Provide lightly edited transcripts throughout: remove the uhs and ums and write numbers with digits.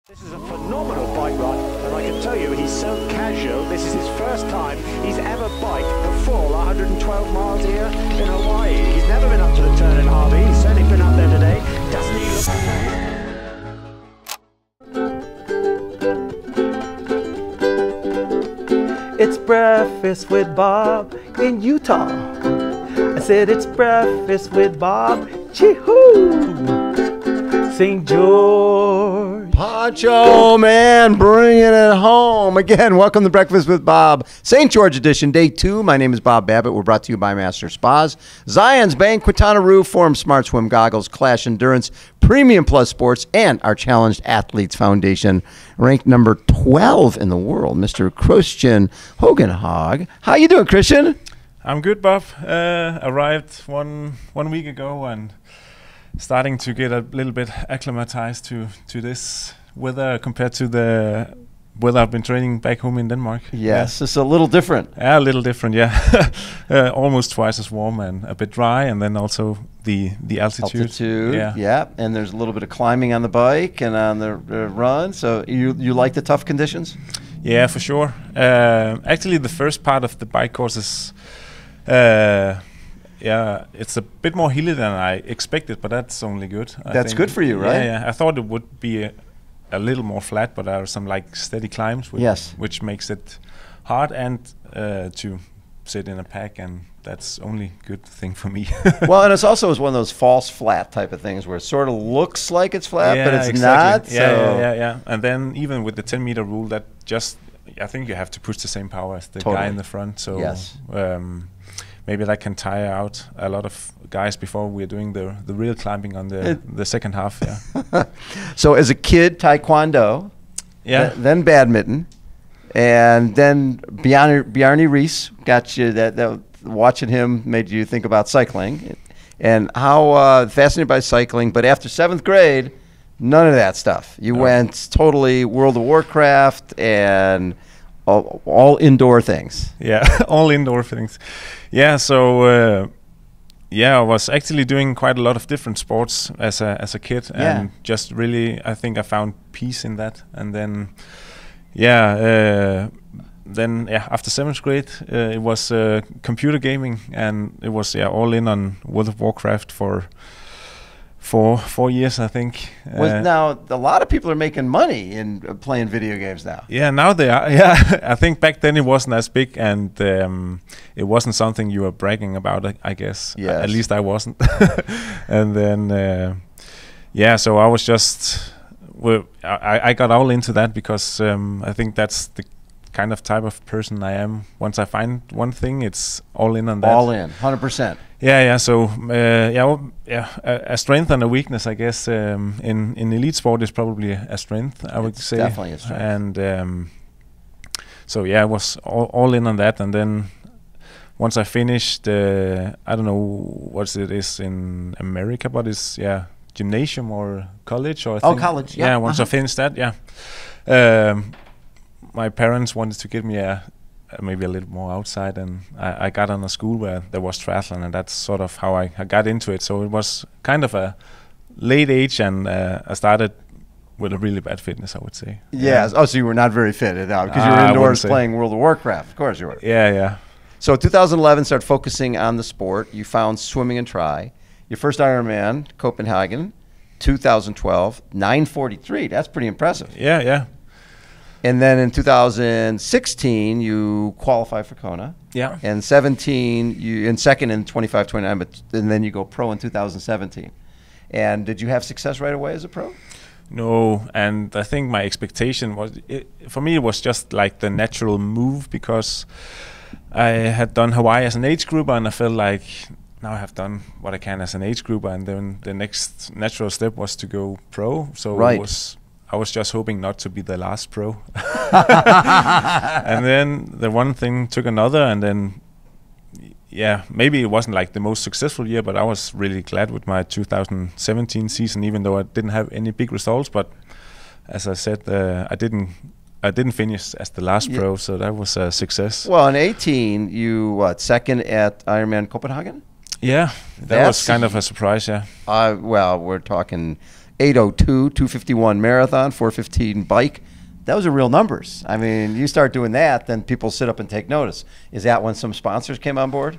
This is a phenomenal bike ride, and I can tell you he's so casual. This is his first time he's ever biked the full 112 miles here in Hawaii. He's never been up to the turn in Harvey. He's certainly been up there today. Doesn't he look... It's breakfast with Bob in Utah. I said it's breakfast with Bob. Chee-hoo! St. George. Pancho, man, bringing it home. Again, welcome to Breakfast with Bob. St. George edition, day 2. My name is Bob Babbitt. We're brought to you by Master Spas, Zion's Bank, Quintana Roo, Forum Smart Swim Goggles, Clash Endurance, Premium Plus Sports, and our Challenged Athletes Foundation, ranked number 12 in the world, Mr. Kristian Hogenhaug. How you doing, Kristian? I'm good, Bob. Arrived one week ago and starting to get a little bit acclimatized to this weather compared to the weather I've been training back home in Denmark. Yes, it's a little different. Yeah, a little different, yeah. Almost twice as warm and a bit dry, and then also the altitude. Yeah, and there's a little bit of climbing on the bike and on the run. So you like the tough conditions? Yeah, for sure. Actually, the first part of the bike course is yeah, it's a bit more hilly than I expected, but that's only good. That's good for you, right? Yeah. I thought it would be a little more flat, but there are some like steady climbs, which makes it hard and to sit in a pack, and that's only good thing for me. Well, and it's also one of those false flat type of things where it sort of looks like it's flat, but it's exactly. not. Yeah. And then even with the 10-meter rule, that I think you have to push the same power as the guy in the front. So yes. Maybe that can tire out a lot of guys before we're doing the real climbing on the second half. Yeah. So as a kid, taekwondo, then badminton, and then Bjarne Riis got you. That watching him made you think about cycling, and how fascinated by cycling. But after 7th grade, none of that stuff. You went totally World of Warcraft and all indoor things. Yeah, all indoor things. Yeah, so I was actually doing quite a lot of different sports as a kid, and just really, I think I found peace in that. And then, after 7th grade, it was computer gaming, and it was all in on World of Warcraft for 4 years, I think. Now, a lot of people are making money in playing video games now. Yeah, now they are. Yeah, I think back then it wasn't as big, and it wasn't something you were bragging about, I guess. Yes. At least I wasn't. And then, so I was just... I got all into that because I think that's the kind of type of person I am. Once I find one thing, it's all in on that. All in, 100%. Yeah. So a strength and a weakness, I guess. In elite sport is probably a strength, I would say. Definitely a strength. And I was all in on that. And then once I finished, I don't know what it is in America, but it's gymnasium or college or college. Yeah. Once I finished that, my parents wanted to get me maybe a little more outside, and I got on a school where there was triathlon, and that's sort of how I got into it. So it was kind of a late age, and I started with a really bad fitness, I would say. Yes. Oh, so you were not very fit because you were indoors playing World of Warcraft. Of course you were. Yeah. So 2011, started focusing on the sport. You found swimming and tri. Your first Ironman, Copenhagen, 2012, 9:43. That's pretty impressive. Yeah. And then in 2016, you qualify for Kona. Yeah. And 17, you in second in 25-29, and then you go pro in 2017. And did you have success right away as a pro? No, and I think my expectation was, for me, it was just like the natural move, because I had done Hawaii as an age grouper, and I felt like now I have done what I can as an age grouper, and then the next natural step was to go pro. So I was just hoping not to be the last pro. And then the one thing took another, and then, maybe it wasn't like the most successful year, but I was really glad with my 2017 season, even though I didn't have any big results. But as I said, I didn't finish as the last pro, so that was a success. Well, in 18, you second at Ironman Copenhagen? Yeah, that was kind of a surprise, yeah. Well, we're talking 8:02, 2:51 marathon, 4:15 bike. Those are real numbers. I mean, you start doing that, then people sit up and take notice. Is that when some sponsors came on board?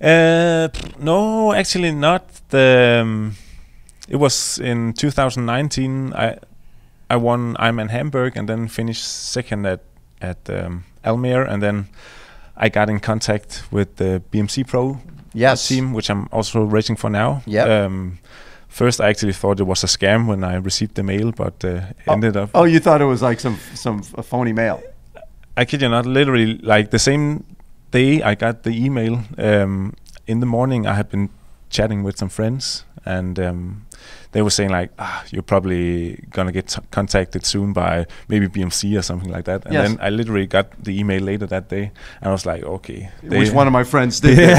No, actually not. It was in 2019. I won Ironman Hamburg and then finished second at Almere, and then I got in contact with the BMC Pro team, which I'm also racing for now. Yeah. First, I actually thought it was a scam when I received the mail, but ended up. Oh, you thought it was like some phony mail? I kid you not. Literally, like the same day I got the email. In the morning, I had been chatting with some friends, and they were saying like, "You're probably gonna get contacted soon by maybe BMC or something like that." And then I literally got the email later that day, and I was like, "Okay." Which one of my friends did this?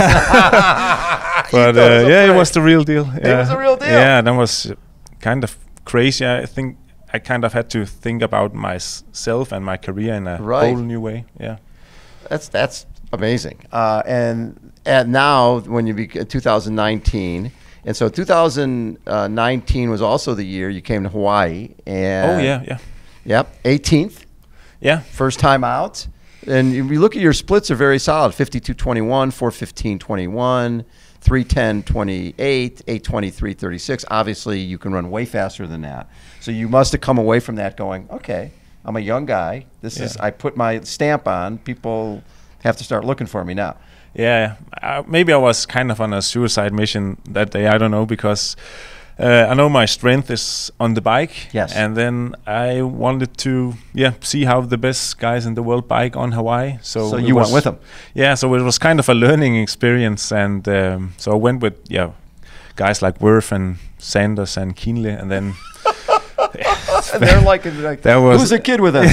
But it was the real deal. It was the real deal. Yeah, that was kind of crazy. I think I kind of had to think about myself and my career in a whole new way. Yeah, that's amazing. And now when you 2019. And so 2019 was also the year you came to Hawaii. And Yep, 18th. Yeah. First time out. And if you look at your splits are very solid. 52-21, 4:15-21, 3:10-28, 8:23-36. Obviously, you can run way faster than that. So you must have come away from that going, okay, I'm a young guy. I put my stamp on. People have to start looking for me now. Yeah, maybe I was kind of on a suicide mission that day. I don't know, because I know my strength is on the bike. Yes. And then I wanted to see how the best guys in the world bike on Hawaii. So you went with them. Yeah, so it was kind of a learning experience, and so I went with guys like Worth and Sanders and Kienle, and then. And they're like who's a kid with us?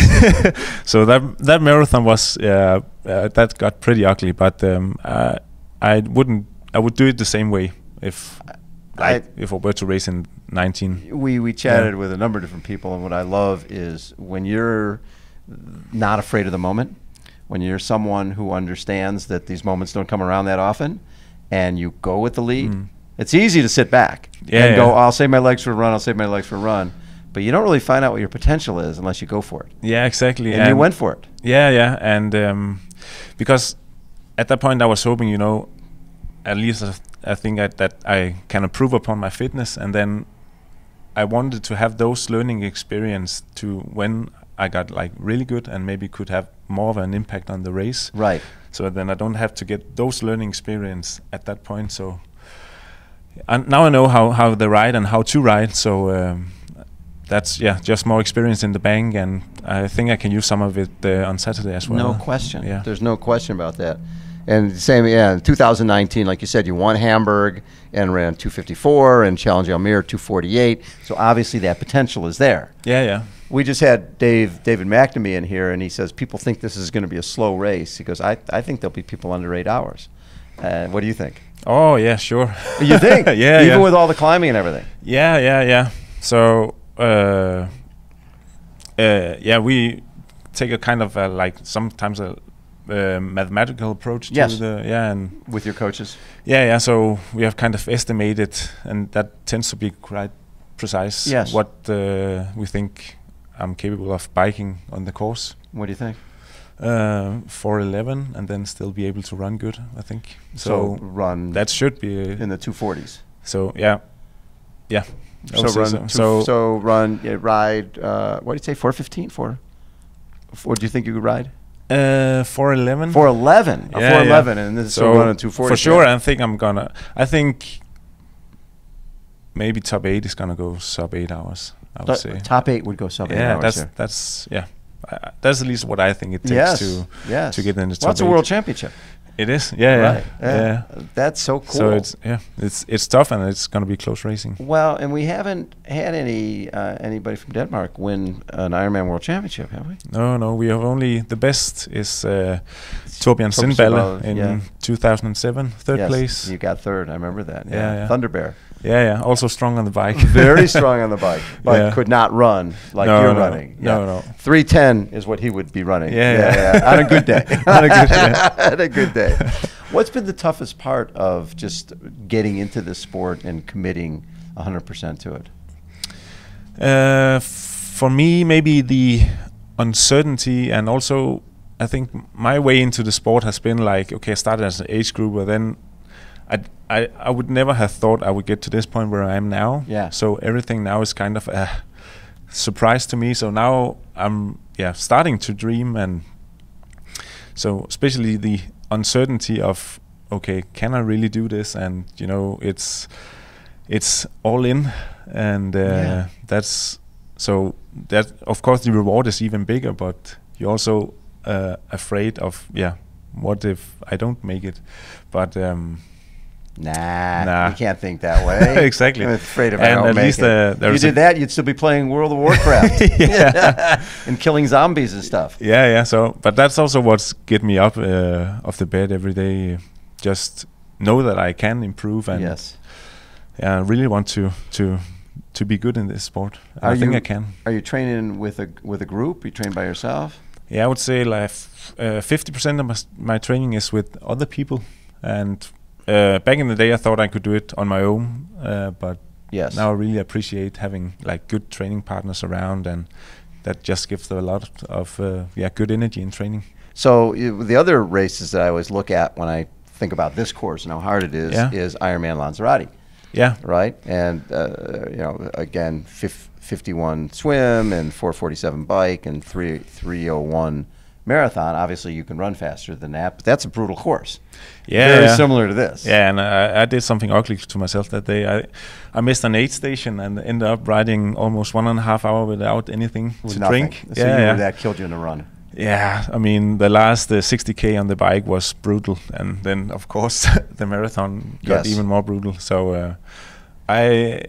So that marathon was that got pretty ugly, but I would do it the same way if I were to race in 19. We chatted with a number of different people, and what I love is when you're not afraid of the moment, when you're someone who understands that these moments don't come around that often, and you go with the lead. It's easy to sit back and go, I'll save my legs for a run, I'll save my legs for a run. But you don't really find out what your potential is unless you go for it. Yeah, exactly. And you went for it. Yeah. And because at that point I was hoping, at least I think that I can improve upon my fitness. And then I wanted to have those learning experience to when I got like really good and maybe could have more of an impact on the race. Right. So then I don't have to get those learning experience at that point. So now I know how to ride and how to ride. So that's just more experience in the bank, and I think I can use some of it on Saturday as well. No question. Yeah. There's no question about that. And same, in 2019, like you said, you won Hamburg and ran 2:54 and challenged Almere 2:48. So obviously that potential is there. Yeah. We just had David McNamee in here, and he says people think this is going to be a slow race. He goes, I think there'll be people under 8 hours. What do you think? Oh yeah, sure. You think? Yeah. Even with all the climbing and everything. Yeah. So. We take a kind of like sometimes a mathematical approach to and with your coaches. Yeah. So we have kind of estimated, and that tends to be quite precise. Yes. What we think I'm capable of biking on the course. What do you think? 4:11, and then still be able to run good, I think. So run. That should be in the 240s. So yeah. Ride. What did you say? 4:15. What do you think you could ride? 4:11. 4:11. 4:11, and this is so running 240. For sure, I think maybe top 8 is gonna go sub 8 hours. I would say top 8 would go sub 8 hours. That's at least what I think it takes to get in the top 8. That's a world championship. It is, yeah. That's so cool. So it's tough, and it's going to be close racing. Well, and we haven't had anybody from Denmark win an Ironman World Championship, have we? No. We have only the best is Torbjørn Sindballe in 2007, third place. You got third. I remember that. Yeah. Thunder Bear. Yeah. Also strong on the bike. Very strong on the bike, but could not run like you're running. No. 3:10 is what he would be running. Yeah. On a good day. On a good day. What's been the toughest part of just getting into this sport and committing 100% to it? For me, maybe the uncertainty, and also I think my way into the sport has been like, okay, I started as an age group, but then I would never have thought I would get to this point where I am now. Yeah. So everything now is kind of a surprise to me. So now I'm starting to dream, and so especially the uncertainty of, okay, can I really do this? And you know, it's all in, and that's so that of course the reward is even bigger, but you're also afraid of what if I don't make it? But Nah, you can't think that way. Exactly. I'm afraid if and I don't at make least, it. If you did that, you'd still be playing World of Warcraft and killing zombies and stuff. Yeah. So, but that's also what's get me up off the bed every day. Just know that I can improve, and I really want to be good in this sport. I think I can. Are you training with a group? You train by yourself? Yeah, I would say like 50% of my training is with other people, and back in the day I thought I could do it on my own, but now I really appreciate having like good training partners around, and that just gives a lot of good energy in training. So the other races that I always look at when I think about this course and how hard it is Ironman Lanzarote. Yeah. Right? And you know, again, 51 swim and 447 bike and 301 marathon. Obviously you can run faster than that, but that's a brutal course. Very similar to this. Yeah, and I did something ugly to myself that day. I missed an aid station and ended up riding almost 1.5 hours without anything to drink. So that killed you in the run. Yeah, I mean, the last 60K on the bike was brutal, and then of course the marathon got even more brutal. So I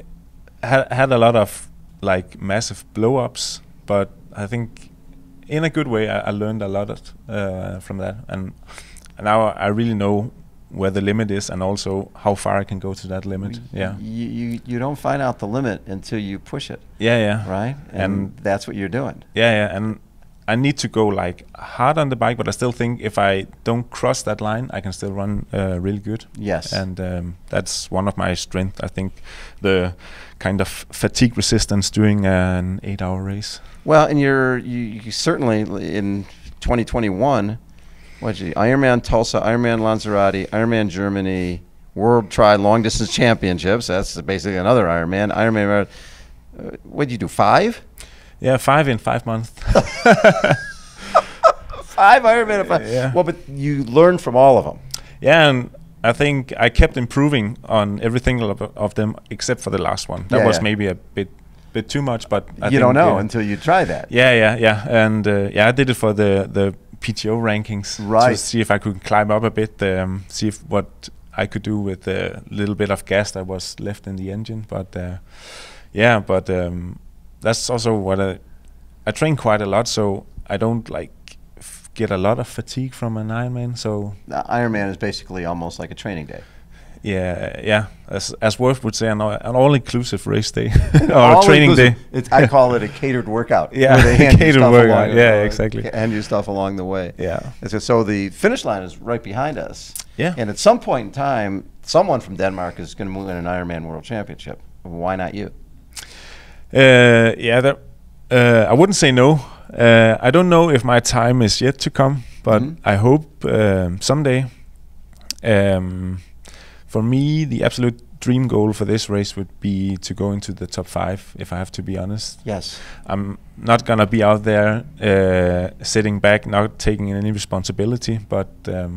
had a lot of like massive blow-ups, but I think in a good way I learned a lot from that, and now I really know where the limit is, and also how far I can go to that limit. You don't find out the limit until you push it. Right, and that's what you're doing. And I need to go like hard on the bike, but I still think if I don't cross that line, I can still run really good. Yes. And that's one of my strengths. I think the kind of fatigue resistance during an 8-hour race. Well, and you certainly in 2021, Ironman Tulsa, Ironman Lanzarote, Ironman Germany, World Tri Long Distance Championships. That's basically another Ironman. Ironman. What did you do? 5? Yeah, 5 in 5 months. 5 Ironman in 5. Yeah. Well, but you learned from all of them. Yeah, and I think I kept improving on everything of them except for the last one. That was maybe a bit too much, but you don't know until you try that. Yeah. And I did it for the PTO rankings to see if I could climb up a bit, see what I could do with the little bit of gas that was left in the engine. But that's also what I train quite a lot, so I don't like get a lot of fatigue from an Ironman. So Ironman is basically almost like a training day. Yeah. As Worth would say, an all-inclusive race day or a training day. I call it a catered workout. Yeah, catered workout. Yeah, exactly. Hand you stuff along the way. Yeah. So the finish line is right behind us. Yeah. And at some point in time, someone from Denmark is going to win an Ironman World Championship. Why not you? I wouldn't say no. I don't know if my time is yet to come, but I hope someday. For me, the absolute dream goal for this race would be to go into the top 5, if I have to be honest. Yes. I'm not going to be out there sitting back, not taking any responsibility, but I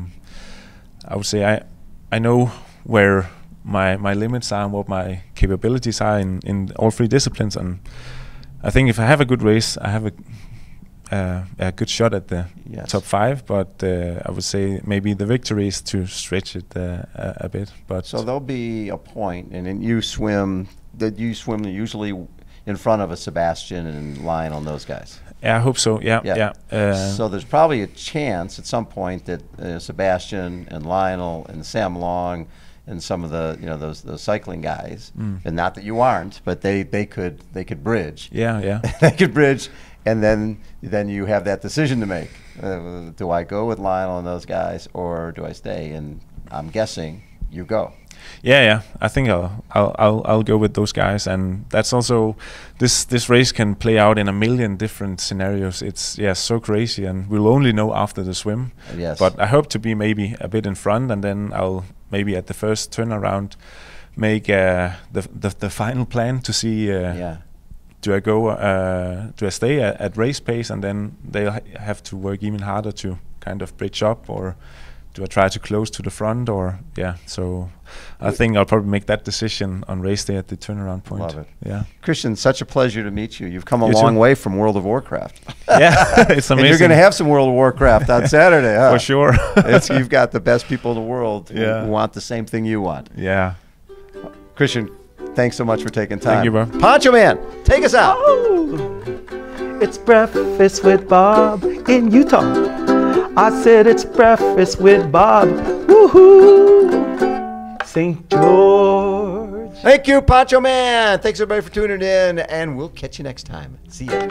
would say I know where my limits are and what my capabilities are in all 3 disciplines, and I think if I have a good race, I have a good shot at the top 5. But I would say maybe the victory is to stretch it a bit. But so there'll be a point, and then you swim usually in front of a Sebastian and Lionel and those guys. Yeah, I hope so. Yeah. So there's probably a chance at some point that Sebastian and Lionel and Sam Long and some of the those cycling guys, and not that you aren't, but they could bridge. Yeah. They could bridge, and then you have that decision to make. Do I go with Lionel and those guys, or do I stay? And I'm guessing you go. Yeah. I think I'll go with those guys, and that's also this race can play out in a million different scenarios. It's so crazy, and we'll only know after the swim. Yes. But I hope to be maybe a bit in front, and then I'll maybe at the first turnaround make the final plan to see. Do I go? Do I stay at race pace, and then they'll have to work even harder to kind of bridge up, or do I try to close to the front, or So I think I'll probably make that decision on race day at the turnaround point. Love it. Yeah, Kristian, such a pleasure to meet you. You've come a You long too. way from World of Warcraft. Yeah, it's amazing. And you're going to have some World of Warcraft on Saturday, huh? For sure. You've got the best people in the world Yeah. who want the same thing you want. Yeah. Kristian, thanks so much for taking time. Thank you, bro. Poncho Man, take us out. It's Breakfast with Bob in Utah. I said it's Breakfast with Bob. Woohoo! St. George. Thank you, Poncho Man. Thanks, everybody, for tuning in, and we'll catch you next time. See ya.